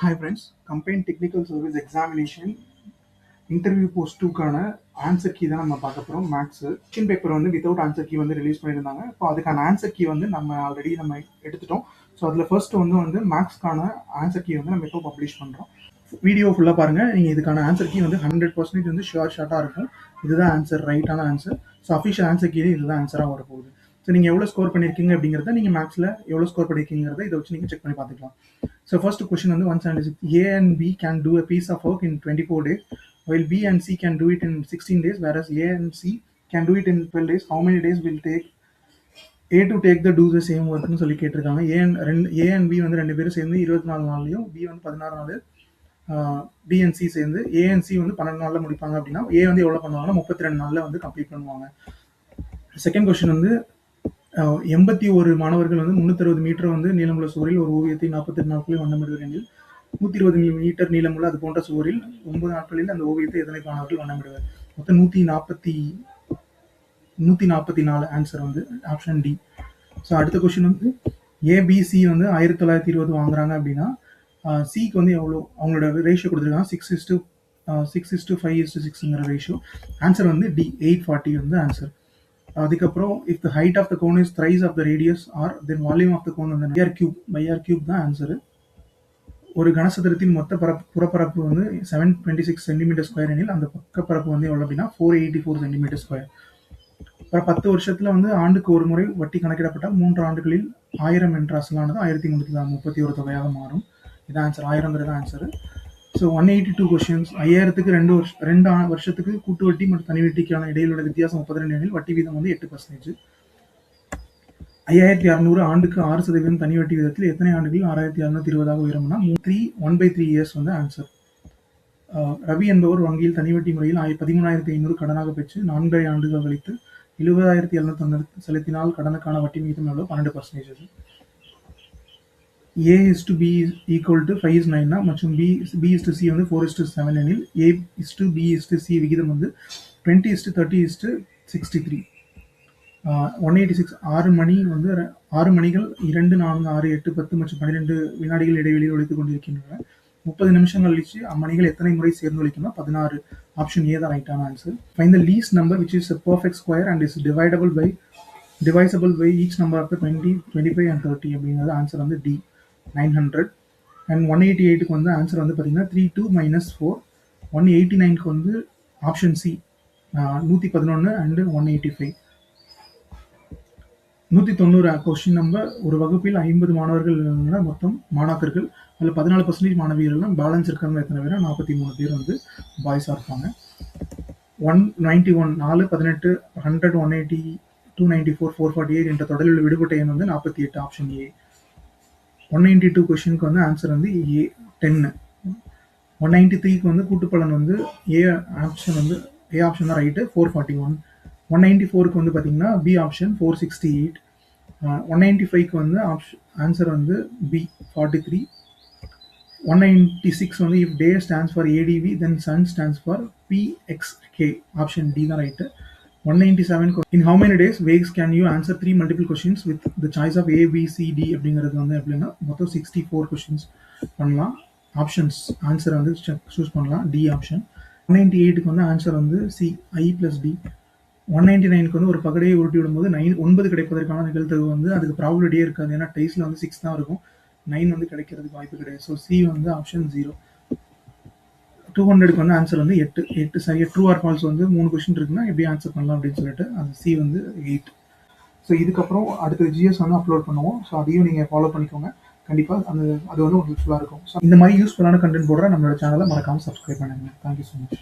Hi friends, Combined Technical Service Examination interview post 2க்கான answer key தான் நம்ம பார்க்க போகிறோம். மேக்ஸ் கொஸ்டின் பேப்பர் வந்து வித்தவுட் ஆன்சர் கீ வந்து ரிலீஸ் பண்ணியிருந்தாங்க. இப்போ அதுக்கான ஆன்சர் கீ வந்து நம்ம ஆல்ரெடி எடுத்துட்டோம். ஸோ அதில் ஃபர்ஸ்ட் வந்து மேக்ஸ்க்கான ஆன்சர் கீ வந்து நம்ம இப்போ பப்ளிஷ் பண்ணுறோம். வீடியோ ஃபுல்லாக பாருங்கள். நீங்கள் இதுக்கான ஆன்சர் கீ வந்து 100% வந்து ஷார்ட்டாக இருக்கும். இதுதான் ஆன்சர், ரைட்டான ஆன்சர். ஸோ அஃபிஷியல் ஆன்சர் கீழே இதுதான் ஆன்சராக வரப்போகுது. ஸோ நீங்கள் எவ்வளோ ஸ்கோர் பண்ணியிருக்கீங்க அப்படிங்கிறத நீங்கள் மேக்ஸில் எவ்வளோ ஸ்கோர் பண்ணியிருக்கீங்கிறத இதை வச்சு நீங்கள் செக் பண்ணி பார்த்துக்கலாம். ஸோ ஃபர்ஸ்ட் கொஸ்டின் வந்து 176. A and B can do a piece of work in 24 days, while B and C can do it in 16 days, whereas A and C can do it in 12 days. How many days will take A to take the do the same work னு சொல்லி கேட்டிருக்காங்க. A and B வந்து ரெண்டு பேரும் சேர்ந்து 24 நாள்லையும் B வந்து 16 நாள், B and C சேர்ந்து A and C வந்து 12 நாளில் முடிப்பாங்க அப்படின்னா A வந்து எவ்வளோ பண்ணுவாங்கன்னா 32 நாளில் வந்து கம்ப்ளீட் பண்ணுவாங்க. செகண்ட் கொஸ்டின் வந்து 81 மாணவர்கள் வந்து 360 மீட்டர் வந்து நீளமுள்ள சுவரில் ஒரு ஓவியத்தை 48 நாட்களில் வண்ணமிடுவர் எனில் 120 மீட்டர் நீளமுள்ள அது போன்ற சுவரில் 9 நாட்களில் அந்த ஓவியத்தை எத்தனை மாணவர்கள் வண்ணமிடுவர்? மொத்தம் 144 ஆன்சர் வந்து ஆப்ஷன் டி. ஸோ அடுத்த கொஸ்டின் வந்து ஏபிசி வந்து 1920 வாங்குறாங்க அப்படின்னா சிக்கு வந்து எவ்வளோ அவங்களோட ரேஷியோ கொடுத்துருக்காங்க. 6:5:6ங்கிற ரேஷியோ. ஆன்சர் வந்து டி 840 வந்து ஆன்சர். அதுக்கப்புறம் if the height of the cone is thrice of the radius or then volume of the cone வந்து r cube தான் ஆன்சர். ஒரு கனசதுரத்தின் மொத்த புறப்பரப்பு வந்து 726 சென்டிமீட்டர் ஸ்கொயர் எனில் அந்த பரப்பு வந்து எவ்வளோ அப்படின்னா 484 சென்டிமீட்டர் ஸ்கொயர். அப்புறம் 10 வருஷத்துல வந்து ஆண்டுக்கு ஒரு முறை வட்டி கணக்கிடப்பட்டால் 3 ஆண்டுகளில் 1000 என்ற அசலானது 1331 தொகையாக மாறும். இதான் ஆன்சர். 1000ங்கிறது ஆன்சர். So 182 questions. 5000க்கு 2 வருஷத்துக்கு கூட்டு வட்டி மற்றும் தனி வட்டிக்கான இடையிலுள்ள வித்தியாசம் 32 எனில் வட்டி வீதம் வந்து 8%. 5600 ஆண்டுக்கு 6% தனி வட்டி வீதத்தில் எத்தனை ஆண்டுகளில் 6620 உயரும்னா 1/3 இயர்ஸ் வந்து ஆன்சர். ரவி என்பவர் வங்கியில் தனி வட்டி முறையில் 13500 கடனாக பெற்று 4 ஆண்டுகள் கழித்து 70790 செலுத்தினால் கடனுக்கான வட்டி விகிதம் எவ்வளோ? 12%. A is to B equal to 5:9 மற்றும் B is to C வந்து 4:7 எனில் A is to B is to C விகிதம் வந்து 20:30:63. 186 6 மணிகள் 2, 4, 6, 8, 10 மற்றும் 12 வினாடிகள் இடைவெளியில் ஒலித்துக் கொண்டிருக்கின்றன. 30 நிமிஷங்கள் கழிச்சு அம்மணிகள் எத்தனை முறை சேர்ந்து ஒலிக்கும்னா 16. ஆப்ஷன் ஏ தான் ரைட்டான answer. Find the least number which is a perfect square and is divisible by each number of the 20, 25 and 30 அப்படிங்கிறது ஆன்சர் வந்து டி 900. அண்ட் 188க்கு வந்து ஆன்சர் வந்து பார்த்தீங்கன்னா 32 - 4. 189க்கு வந்து option C 111 and 185. 190 question number. ஒரு வகுப்பில் 50 மாணவர்கள் மொத்தம் மாணாக்கர்கள், அதில் 14% மாணவியர்கள், பேலன்ஸ் இருக்கிறவங்க எத்தனை பேர்? 43 பேர் வந்து பாய்ஸாக இருப்பாங்க. 191 4, 18, 100, 180, 294, 448 என்ற தொடரில் உள்ள விடுபட்ட எண் வந்து 48. Option A. 192 கொஸ்டினுக்கு வந்து ஆன்சர் வந்து ஏ 10. 193க்கு வந்து கூட்டுப்பலன் வந்து ஏ ஆப்ஷன் தான் ரைட்டு 441. 194க்கு வந்து பார்த்தீங்கன்னா பி ஆப்ஷன் 468. 195க்கு வந்து ஆன்சர் வந்து பி 43. 196 வந்து if day stands for ADV then sun stands for PXK. Option D தான் right. 197 in how many days ways can you answer 3 multiple questions with the choice of A, B, C, D அப்படிங்கிறது வந்து எப்படின்னா மொத்தம் 64 questions பண்ணலாம். Options answer வந்து choose பண்ணலாம். D option. 198க்கு வந்து ஆன்சர் வந்து சி I+D. 199க்கு வந்து ஒரு பகடையை உருட்டி விடும்போது 9 கிடைப்பதற்கான நிகழ்தகவு வந்து அதுக்கு ப்ராபபிலிட்டியே இருக்காது. ஏன்னா டைஸில் வந்து 6 தான் இருக்கும். 9 வந்து கிடைக்கிறதுக்கு வாய்ப்பு கிடையாது. ஸோ சி வந்து ஆப்ஷன் 0. 200க்கு வந்து ஆன்சர் வந்து 8 சரியா ட்ரூ ஆர் ஃபால்ஸ் வந்து 3 கொஸ்டின் இருக்குன்னா எப்படி ஆன்சர் பண்ணலாம் அப்படின்னு சொல்லிட்டு அது சி வந்து 8. ஸோ இதுக்கப்புறம் அடுத்த ஜிஎஸ் வந்து அப்லோட் பண்ணுவோம். ஸோ அதையும் நீங்கள் ஃபாலோ பண்ணிக்கோங்க. கண்டிப்பாக அது வந்து ஒரு யூஸ்ஃபுல்லாக இருக்கும். ஸோ இந்த மாதிரி யூஸ்ஃபுல்லான கண்டென்ட் போடுற நம்மளோட சேனலை மறக்காமல் சப்ஸ்கிரைப் பண்ணுங்கள். Thank you so much.